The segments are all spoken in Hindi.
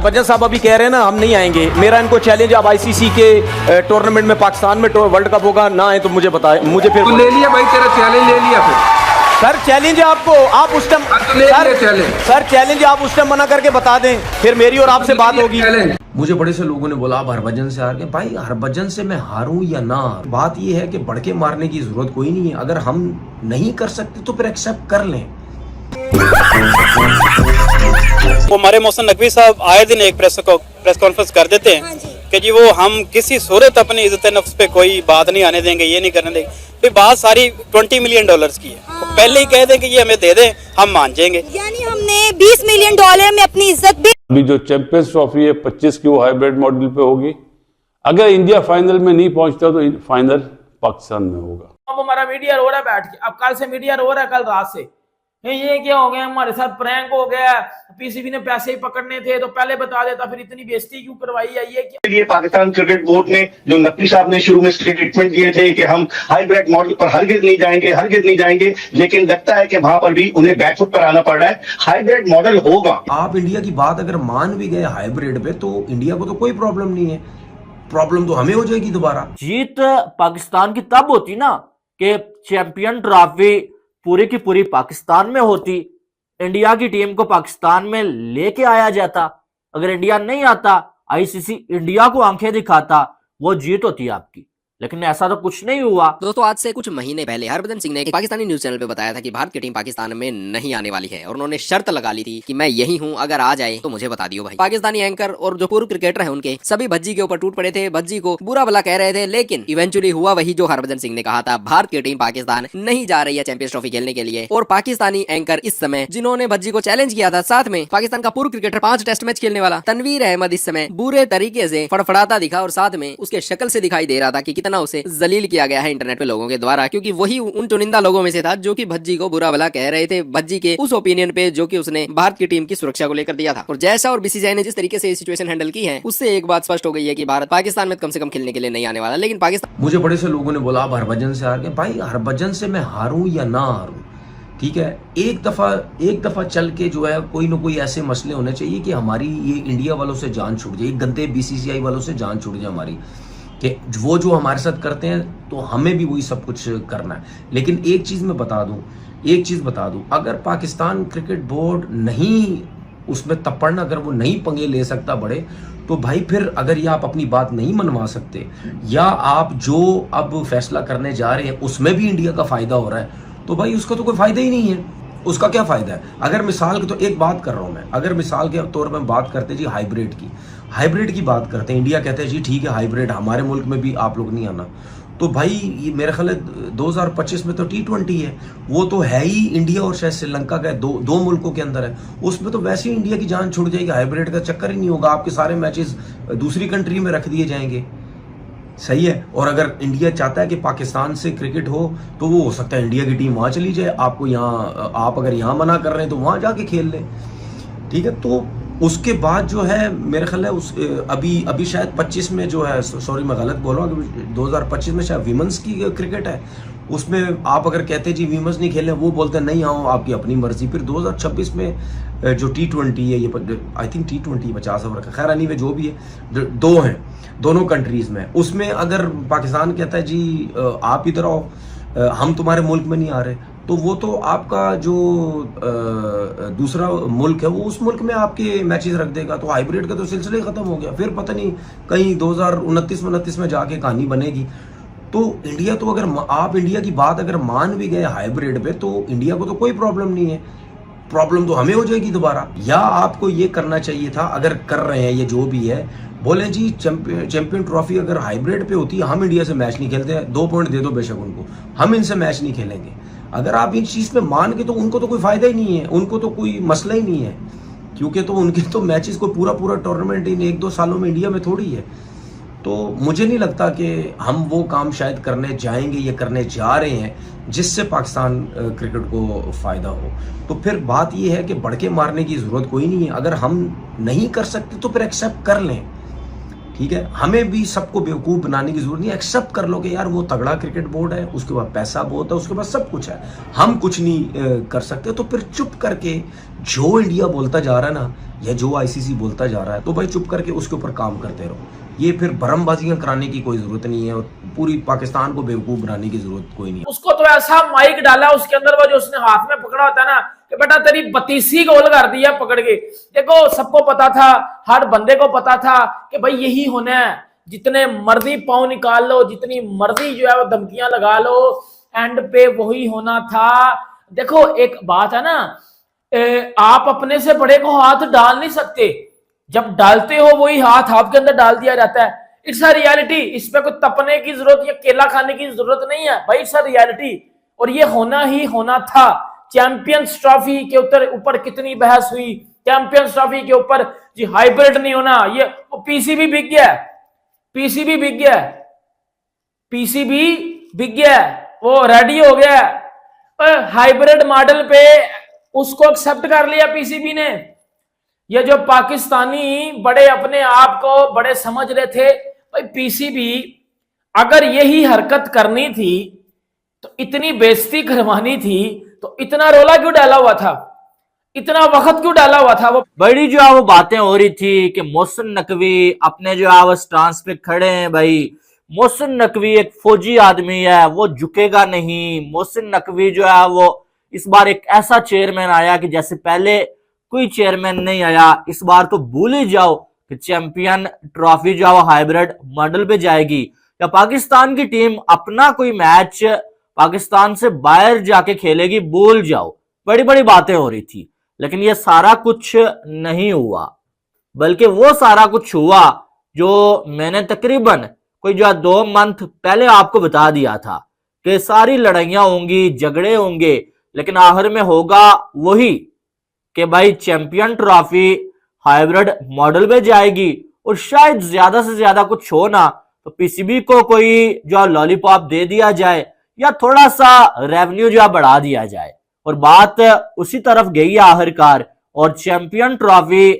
हरभजन साहब अभी कह रहे हैं ना हम नहीं आएंगे, मेरा इनको चैलेंज, अब आईसीसी के टूर्नामेंट में पाकिस्तान में वर्ल्ड कप होगा ना आए तो मुझे बताए, मुझे फिर तो ले लिया भाई, तेरा चैलेंज ले लिया फिर। सर चैलेंज है आपको, आप उस टाइम सर चैलेंज आप उस टाइम मना करके बता दें, फिर मेरी और आपसे बात होगी। मुझे बड़े से लोगों ने बोला आप हरभजन से हार गए। भाई हरभजन से मैं हारूं या ना, बात यह है कि बढ़ के मारने की जरूरत कोई नहीं है। अगर हम नहीं कर सकते तो फिर एक्सेप्ट कर लें। वो हमारे मोहसिन नकवी साहब आए दिन एक प्रेस कॉन्फ्रेंस कर देते हैं कि जी वो हम किसी सूरत अपनी इज्जत नफ्स पे कोई बात नहीं आने देंगे, ये नहीं करने देंगे। फिर बात सारी $20 मिलियन की है। हाँ। पहले ही कह दें कि ये हमें दे दें, हम मान जाएंगे। यानी हमने $20 मिलियन में अपनी इज्जत भी। अभी जो चैंपियंस ट्रॉफी है 25 की वो हाइब्रिड मॉडल पे होगी। अगर इंडिया फाइनल में नहीं पहुंचता तो फाइनल पाकिस्तान में होगा। अब हमारा मीडिया रो रहा है बैठ के, अब कल से मीडिया रो रहा है, कल रात से ये क्या हो गया, हमारे साथ प्रैंक हो गया, पीसीबी ने पैसे ही पकड़ने थे तो पहले बता देता, फिर इतनी बेइज्जती क्यों करवाई है। ये पाकिस्तान क्रिकेट बोर्ड ने जो नकवी साहब ने शुरू में स्टेटमेंट दिए थे कि हम हाइब्रिड मॉडल पर हरगिज नहीं जाएंगे, लेकिन लगता है कि वहां पर भी उन्हें बैकफुट पर आना पड़ रहा है। हाइब्रिड मॉडल होगा। आप इंडिया की बात अगर मान भी गए हाइब्रिड पे तो इंडिया को तो कोई प्रॉब्लम नहीं है, प्रॉब्लम तो हमें हो जाएगी दोबारा। जीत पाकिस्तान की तब होती ना कि चैंपियन ट्रॉफी पूरी की पूरी पाकिस्तान में होती, इंडिया की टीम को पाकिस्तान में लेके आया जाता। अगर इंडिया नहीं आता, आईसीसी इंडिया को आंखें दिखाता, वो जीत होती आपकी, लेकिन ऐसा तो कुछ नहीं हुआ। दोस्तों आज से कुछ महीने पहले हरभजन सिंह ने एक पाकिस्तानी न्यूज चैनल पे बताया था कि भारत की टीम पाकिस्तान में नहीं आने वाली है और उन्होंने शर्त लगा ली थी कि मैं यही हूं, अगर आ जाए तो मुझे बता दियो भाई। पाकिस्तानी एंकर और जो पूर्व क्रिकेटर है उनके सभी भज्जी के ऊपर टूट पड़े थे, भज्जी को बुरा भला कह रहे थे, लेकिन इवेंचुअली हुआ वही जो हरभजन सिंह ने कहा था। भारत की टीम पाकिस्तान नहीं जा रही है चैंपियंस ट्रॉफी खेलने के लिए। और पाकिस्तानी एंकर इस समय जिन्होंने भज्जी को चैलेंज किया था, साथ में पाकिस्तान का पूर्व क्रिकेटर 5 टेस्ट मैच खेलने वाला तनवीर अहमद इस समय बुरे तरीके से फड़फड़ाता दिखा और साथ में उसके शक्ल से दिखाई दे रहा था कि कितना उसे जलील किया गया है इंटरनेट पे लोगों के द्वारा, क्योंकि वही उन चुनिंदा लोगों में से था जो कि भज्जी को बुरा भला कह रहे थे, भज्जी के उस ओपिनियन पे जो कि उसने भारत की टीम की सुरक्षा को लेकर दिया था। और जैसा और बीसीसीआई ने जिस तरीके से सिचुएशन हैंडल की है, उससे एक बात स्पष्ट हो गई है कि भारत पाकिस्तान में कम से कम खेलने के लिए नहीं आने वाला। लेकिन पाकिस्तान, मुझे बड़े से लोगों ने बोला आप हरभजन से हार गए। भाई हरभजन से मैं हारूं या ना हारूं, ठीक है, एक दफा चल के जो है कोई ना कोई ऐसे मसले होने चाहिए कि हमारी ये इंडिया वालों से जान छूट जाए, गंदे बीसीसीआई वालों से जान छूट जाए हमारी, कि वो जो हमारे साथ करते हैं तो हमें भी वही सब कुछ करना है। लेकिन एक चीज़ बता दूं, अगर पाकिस्तान क्रिकेट बोर्ड नहीं उसमें तपड़ना, अगर वो नहीं पंगे ले सकता बड़े, तो भाई फिर अगर ये आप अपनी बात नहीं मनवा सकते या आप जो अब फैसला करने जा रहे हैं उसमें भी इंडिया का फायदा हो रहा है, तो भाई उसका तो कोई फायदा ही नहीं है। उसका क्या फायदा है? अगर मिसाल के, तो एक बात कर रहा हूं मैं, अगर मिसाल के तौर पर बात करते जी हाइब्रिड की बात करते हैं, इंडिया कहते हैं जी ठीक है हाइब्रिड हमारे मुल्क में भी आप लोग नहीं आना, तो भाई ये मेरे ख्याल 2025 में तो T20 है, वो तो है ही इंडिया और शायद श्रीलंका का दो मुल्कों के अंदर है, उसमें तो वैसे ही इंडिया की जान छुड़ जाएगी, हाइब्रिड का चक्कर ही नहीं होगा, आपके सारे मैचेस दूसरी कंट्री में रख दिए जाएंगे। सही है। और अगर इंडिया चाहता है कि पाकिस्तान से क्रिकेट हो तो वो हो सकता है इंडिया की टीम वहां चली जाए, आपको यहाँ, आप अगर यहाँ मना कर रहे हैं तो वहां जाके खेल ले, ठीक है। तो उसके बाद जो है मेरे ख्याल है उस अभी शायद 25 में जो है, सॉरी मैं गलत बोल रहा हूँ, 2025 में शायद वीमेंस की क्रिकेट है, उसमें आप अगर कहते जी वीमेंस नहीं खेले, वो बोलते नहीं आओ आपकी अपनी मर्जी। फिर 2026 में जो T20 है, ये आई थिंक T20 50 ओवर का, खैर नहीं वे जो भी है, दो हैं दोनों कंट्रीज में, उसमें अगर पाकिस्तान कहता है जी आप इधर आओ, हम तुम्हारे मुल्क में नहीं आ रहे, तो वो तो आपका जो दूसरा मुल्क है वो उस मुल्क में आपके मैचेस रख देगा, तो हाइब्रिड का तो सिलसिला ही खत्म हो गया। फिर पता नहीं कहीं 2029 में जाके कहानी बनेगी। तो इंडिया तो अगर आप इंडिया की बात अगर मान भी गए हाइब्रिड पे, तो इंडिया को तो कोई प्रॉब्लम नहीं है, प्रॉब्लम तो हमें हो जाएगी दोबारा। या आपको ये करना चाहिए था, अगर कर रहे हैं ये जो भी है, बोले जी चैंपियन ट्रॉफी अगर हाइब्रिड पे होती है, हम इंडिया से मैच नहीं खेलते हैं, 2 पॉइंट दे दो बेशक उनको, हम इनसे मैच नहीं खेलेंगे। अगर आप इन चीज़ पे मान के, तो उनको तो कोई फायदा ही नहीं है, उनको तो कोई मसला ही नहीं है, क्योंकि तो उनके तो मैचेस को पूरा टूर्नामेंट इन 1-2 सालों में इंडिया में थोड़ी है। तो मुझे नहीं लगता कि हम वो काम शायद करने जाएंगे या करने जा रहे हैं जिससे पाकिस्तान क्रिकेट को फ़ायदा हो। तो फिर बात ये है कि बढ़ के मारने की ज़रूरत कोई नहीं है। अगर हम नहीं कर सकते तो फिर एक्सेप्ट कर लें, ठीक है, हमें भी सबको बेवकूफ़ बनाने की जरूरत नहीं है। एक्सेप्ट कर लो कि यार वो तगड़ा क्रिकेट बोर्ड है, उसके पास पैसा बहुत है, उसके पास सब कुछ है, हम कुछ नहीं कर सकते। तो फिर चुप करके जो इंडिया बोलता जा रहा है ना, या जो आईसीसी बोलता जा रहा है, तो भाई चुप करके उसके ऊपर काम करते रहो। ये फिर भरमबाजियां कराने की कोई जरूरत नहीं है, और पूरी पाकिस्तान को बेवकूफ बनाने की जरूरत कोई नहीं है। उसको तो ऐसा माइक डाला उसके अंदर, वो जो उसने हाथ में पकड़ा होता है ना, कि बेटा तेरी 32 गोल कर दिया पकड़ के। देखो सबको पता था, हर बंदे को पता था कि भाई यही होना है, जितने मर्जी पाँव निकाल लो, जितनी मर्जी जो है वो धमकियां लगा लो, एंड पे वही होना था। देखो एक बात है ना, आप अपने से बड़े को हाथ डाल नहीं सकते, जब डालते हो वही हाथ आपके अंदर डाल दिया जाता है। इट्स अ रियलिटी, इस पे कोई तपने की जरूरत या केला खाने की जरूरत नहीं है भाई, इट्स अ रियलिटी। और ये होना ही होना था। चैंपियंस ट्रॉफी के ऊपर कितनी बहस हुई, चैंपियंस ट्रॉफी के ऊपर जी हाइब्रिड नहीं होना, ये पीसीबी बिक गया, पीसीबी बिक गया, पीसीबी बिक गया, वो रेडी हो गया हाइब्रिड मॉडल पे, उसको एक्सेप्ट कर लिया पीसीबी ने। ये जो पाकिस्तानी बड़े अपने आप को बड़े समझ रहे थे, भाई पीसीबी अगर यही हरकत करनी थी तो इतनी बेइज्जती करवानी थी, तो इतना रोला क्यों डाला हुआ था, इतना वक्त क्यों डाला हुआ था। वो बड़ी जो है वो बातें हो रही थी कि मोहसिन नकवी अपने जो है वो स्टांस पे खड़े हैं। भाई मोहसिन नकवी एक फौजी आदमी है, वो झुकेगा नहीं। मोहसिन नकवी जो है वो इस बार एक ऐसा चेयरमैन आया कि जैसे पहले कोई चेयरमैन नहीं आया। इस बार तो भूल ही जाओ कि चैंपियन ट्रॉफी जो है हाइब्रिड मॉडल पे जाएगी, या पाकिस्तान की टीम अपना कोई मैच पाकिस्तान से बाहर जाके खेलेगी, भूल जाओ। बड़ी बड़ी बातें हो रही थी, लेकिन ये सारा कुछ नहीं हुआ, बल्कि वो सारा कुछ हुआ जो मैंने तकरीबन कोई जो 2 मंथ पहले आपको बता दिया था कि सारी लड़ाइयां होंगी, झगड़े होंगे, लेकिन आखिर में होगा वही कि भाई चैंपियन ट्रॉफी हाइब्रिड मॉडल में जाएगी। और शायद ज्यादा से ज्यादा कुछ हो ना तो पीसीबी को कोई जो लॉलीपॉप दे दिया जाए, या थोड़ा सा रेवेन्यू जो बढ़ा दिया जाए, और बात उसी तरफ गई है आखिरकार, और चैंपियन ट्रॉफी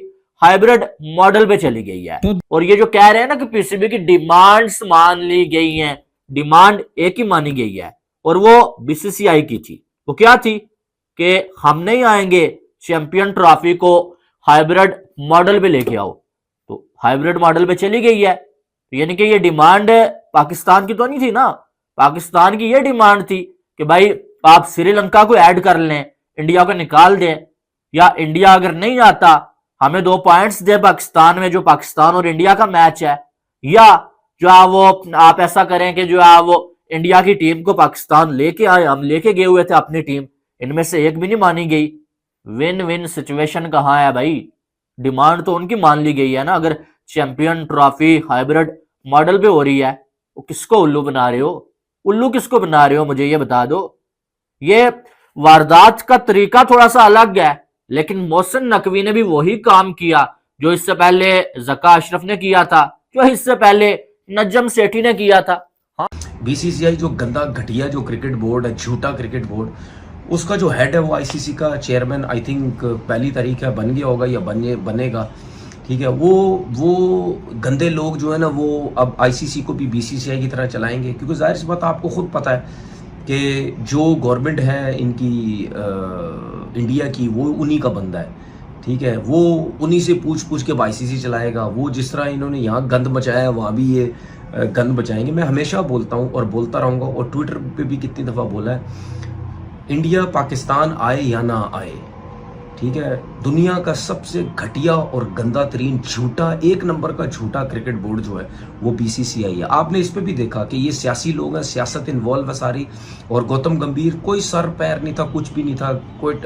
हाइब्रिड मॉडल पे चली गई है। और ये जो कह रहे हैं ना कि पीसीबी की डिमांड्स मान ली गई हैं, डिमांड एक ही मानी गई है, और वो बीसीसीआई की थी। वो क्या थी कि हम नहीं आएंगे, चैंपियन ट्रॉफी को हाइब्रिड मॉडल पे लेके आओ। तो हाइब्रिड मॉडल पे चली गई है, यानी कि ये डिमांड पाकिस्तान की तो नहीं थी ना, पाकिस्तान की ये डिमांड थी कि भाई आप श्रीलंका को ऐड कर लें, इंडिया को निकाल दें, या इंडिया अगर नहीं आता हमें 2 पॉइंट्स दे पाकिस्तान में, जो पाकिस्तान और इंडिया का मैच है, या जो है वो आप ऐसा करें कि जो है वो इंडिया की टीम को पाकिस्तान लेके आए। हम लेके गए हुए थे अपनी टीम, इनमें से एक भी नहीं मानी गई। विन विन सिचुएशन कहाँ है भाई, डिमांड तो उनकी मान ली गई है ना। अगर चैंपियन ट्रॉफी हाइब्रिड मॉडल पे हो रही है, वो किसको उल्लू बना रहे हो, उल्लू किसको बना रहे हो, मुझे ये बता दो। ये वारदात का तरीका थोड़ा सा अलग है, लेकिन मोहसिन नकवी ने भी वही काम किया जो इससे पहले जका अशरफ ने किया था, जो इससे पहले नजम सेठी ने किया था। बीसीसीआई जो गंदा घटिया जो क्रिकेट बोर्ड है, झूठा क्रिकेट बोर्ड, उसका जो हेड है वो आईसीसी का चेयरमैन आई थिंक 1 तारीख है, बन गया होगा या बनेगा, ठीक है। वो गंदे लोग जो है ना, वो अब आईसीसी को भी बीसीसीआई की तरह चलाएंगे, क्योंकि जाहिर सी बात आपको खुद पता है कि जो गवर्नमेंट है इनकी इंडिया की, वो उन्हीं का बंदा है, ठीक है। वो उन्हीं से पूछ के आईसीसी चलाएगा। वो जिस तरह इन्होंने यहाँ गंद मचाया है, वहाँ भी ये गंद बचाएंगे। मैं हमेशा बोलता हूँ और बोलता रहूँगा, और ट्विटर पे भी कितनी दफ़ा बोला है, इंडिया पाकिस्तान आए या ना आए, ठीक है, दुनिया का सबसे घटिया और गंदा तरीन झूठा, 1 नंबर का झूठा क्रिकेट बोर्ड जो है वो बीसीसीआई है। आपने इस पे भी देखा कि ये सियासी लोग हैं, सियासत इन्वॉल्व है सारी, और गौतम गंभीर कोई सर पैर नहीं था, कुछ भी नहीं था। कोई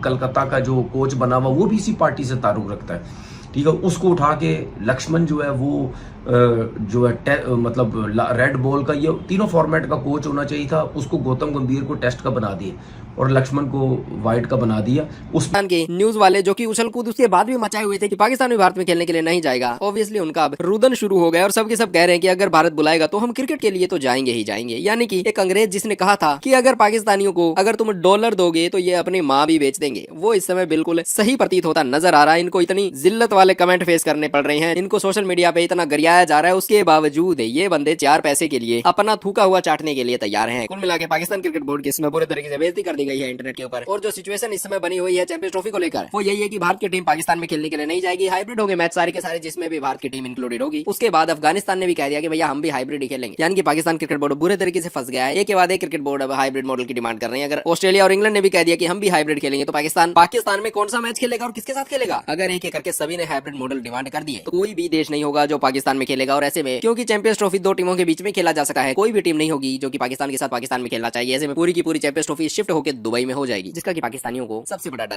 कलकत्ता का जो कोच बना हुआ वो भी इसी पार्टी से ताल्लुक रखता है, ठीक है। उसको उठा के लक्ष्मण जो है वो जो है मतलब रेड बॉल का, ये तीनों फॉर्मेट का कोच होना चाहिए था, उसको गौतम गंभीर को टेस्ट का बना दिए। और लक्ष्मण को वाइट का बना दिया। उस पाकिस्तान के न्यूज वाले जो कि उछल कूद उसके बाद भी मचाए हुए थे कि पाकिस्तान भी भारत में खेलने के लिए नहीं जाएगा, ऑब्वियसली उनका अब रुदन शुरू हो गया और सबके सब कह रहे हैं कि अगर भारत बुलाएगा तो हम क्रिकेट के लिए तो जाएंगे ही जाएंगे। यानी कि एक अंग्रेज जिसने कहा था कि अगर पाकिस्तानियों को अगर तुम डॉलर दोगे तो ये अपनी माँ भी बेच देंगे, वो इस समय बिल्कुल सही प्रतीत होता नजर आ रहा है। इनको इतनी जिल्लत वाले कमेंट फेस करने पड़ रहे हैं, इनको सोशल मीडिया पे इतना गरियाया जा रहा है, उसके बावजूद ये बंदे 4 पैसे के लिए अपना थूका हुआ चाटने के लिए तैयार हैं। कुल मिला के पाकिस्तान क्रिकेट बोर्ड की इसमें पूरे तरीके से बेइज्जती कर दी गई है इंटरनेट के ऊपर। और जो सिचुएशन इस समय बनी हुई है चैंपियंस ट्रॉफी को लेकर वो यही है कि भारत की टीम पाकिस्तान में खेलने के लिए नहीं जाएगी, हाइब्रिड होंगे मैच सारे के सारे जिसमें भी भारत की टीम इंक्लूडेड होगी। उसके बाद अफगानिस्तान ने भी कह दिया कि भैया हम भी हाइब्रिड ही खेलेंगे, यानी कि पाकिस्तान क्रिकेट बोर्ड बुरे तरीके से फंस गया है। एक के बाद एक क्रिकेट बोर्ड अब हाइब्रिड मॉडल की डिमांड कर रहे हैं। अगर ऑस्ट्रेलिया और इंग्लैंड ने भी कह दिया कि हम भी हाइब्रिड खेलेंगे तो पाकिस्तान में कौन सा मैच खेलेगा और किसके साथ खेलेगा? अगर एक एक करके सभी ने हाइब्रिड मॉडल डिमांड कर दिए तो कोई भी देश नहीं होगा जो पाकिस्तान में खेलेगा। और ऐसे में क्योंकि चैंपियंस ट्रॉफी 2 टीमों के बीच में खेला जा सका है, कोई भी टीम नहीं होगी जो कि पाकिस्तान के साथ पाकिस्तान में खेलना चाहिए। ऐसे में पूरी की पूरी चैंपियंस ट्रॉफी शिफ्ट होकर दुबई में हो जाएगी, जिसका कि पाकिस्तानियों को सबसे बड़ा डर